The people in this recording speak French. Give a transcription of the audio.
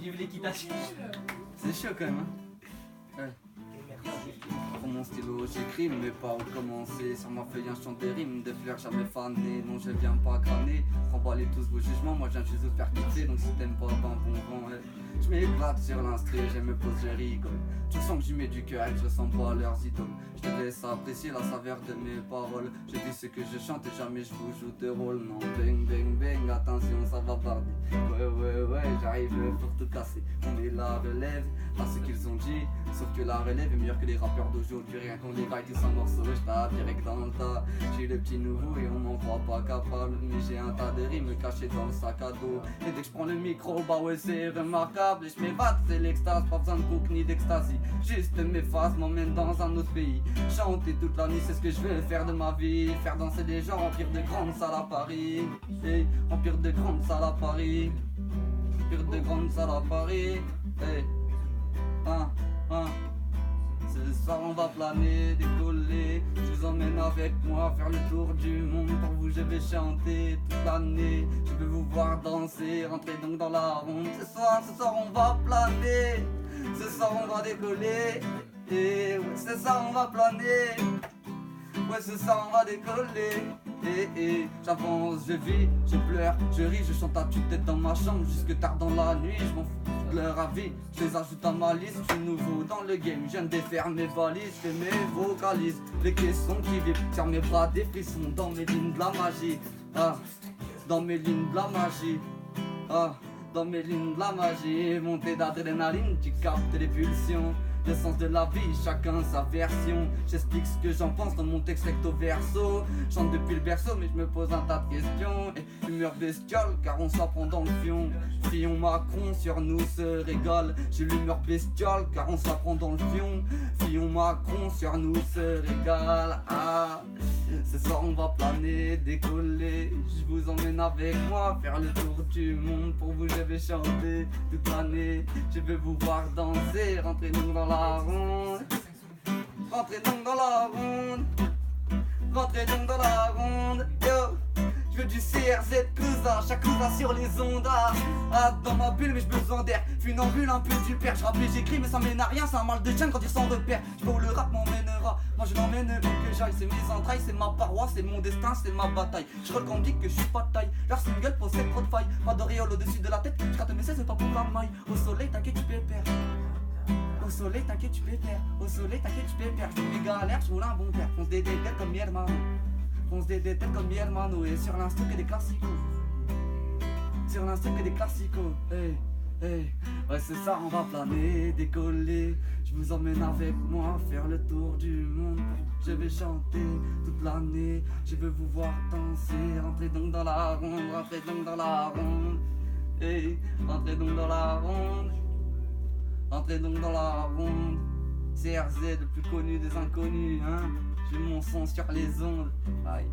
Vive l'équitation. C'est chaud quand même, hein. Ouais. Pour mon stylo j'écris mes paroles commencées. Sur ma feuille un chant des rimes, des fleurs jamais fanées. Non je viens pas crâner, remballez tous vos jugements. Moi je viens juste vous faire kiffer, donc si t'aimes pas ben bon vent ouais. Je m'éclate sur l'instru, je me pose, je rigole. Tu sens que j'y mets du cœur et que je sens pas leurs idoles. Je te laisse apprécier la saveur de mes paroles. Je dis ce que je chante et jamais je vous joue de rôle. Non, bang bang bang, attention ça va barder. Ouais, j'arrive pour tout casser. On est la relève à ce qu'ils ont dit. Sauf que la relève est meilleure que les rappeurs d'aujourd'hui. Rien qu'on les vaille tous en morceaux, je tape direct dans le tas. J'ai le petit nouveau et on m'en croit pas capable. Mais j'ai un tas de rimes cachées dans le sac à dos. Et dès que je prends le micro, bah ouais c'est remarquable. Et je m'évade, c'est l'extase, pas besoin de coke ni d'extasie. Juste mes phases m'emmènent dans un autre pays. Chanter toute la nuit, c'est ce que je veux faire de ma vie. Faire danser les gens, remplir de grandes salles à Paris. Hey, remplir de grandes salles à Paris. Remplir de grandes salles à Paris. Hey, Ce soir on va planer, décoller. Je vous emmène avec moi faire le tour du monde. Pour vous je vais chanter toute l'année. Je veux vous voir danser, rentrer donc dans la ronde. Ce soir on va planer. Ce soir on va décoller. Et ouais, ce soir on va planer. Ouais, ce soir on va décoller. J'avance, je vis, je pleure, je ris, je chante à tue-tête dans ma chambre jusque tard dans la nuit. Je m'en fous de leur avis, je les ajoute à ma liste. Je suis nouveau dans le game, je viens de défaire mes valises, je fais mes vocalises, les caissons qui vibrent, sur mes bras des frissons, dans mes lignes de la magie. Dans mes lignes de la magie. Dans mes lignes de la magie, montée d'adrénaline, tu captes les pulsions. L'essence de la vie, chacun sa version. J'explique ce que j'en pense dans mon texte recto verso. Chante depuis le berceau mais je me pose un tas de questions. Et humeur bestiole car on s'apprend dans le fion. Fillon Macron sur nous se régale. J'ai l'humeur bestiole car on s'apprend dans le fion. Fillon Macron sur nous se régale. Ce soir on va planer, décoller. Je vous emmène avec moi faire le tour du monde. Pour vous je vais chanter toute l'année. Je vais vous voir danser, rentrez nous dans la ronde. Rentrez donc dans la ronde. Rentrez donc dans la ronde. Yo, je veux du CRZ cousin, chaque cousin sur les ondes. Dans ma bulle mais j'ai besoin d'air. Funambule un peu du père. Je rappe et j'écris mais ça mène à rien. C'est un mal de chaîne grandir sans repère. Je vois où le rap m'emmènera. Moi je l'emmène où que j'aille. C'est mes entrailles, c'est ma paroi, c'est mon destin, c'est ma bataille. Je revendique que je suis pas de taille. Leur single possède trop de failles. Pas d'auréole au-dessus de la tête. Je rate mes 16 c'est pas pour la maille. Au soleil t'inquiète tu pépères. Au soleil t'inquiète tu pépères. Au soleil t'inquiète tu pépères. Je mes galères, je roule un bon père. Fonce des têtes comme mi hermano. Fonce des têtes comme mi hermano. Et sur l'instru que des classicos. Sur l'instru que des classicos. Ouais c'est ça on va planer, décoller. Je vous emmène avec moi faire le tour du monde. Je vais chanter toute l'année. Je veux vous voir danser. Rentrez donc dans la ronde. Rentrez donc dans la ronde. Rentrez donc dans la ronde. Entrez donc dans la ronde. CRZ le plus connu des inconnus, hein. J'ai mon son sur les ondes. Aïe.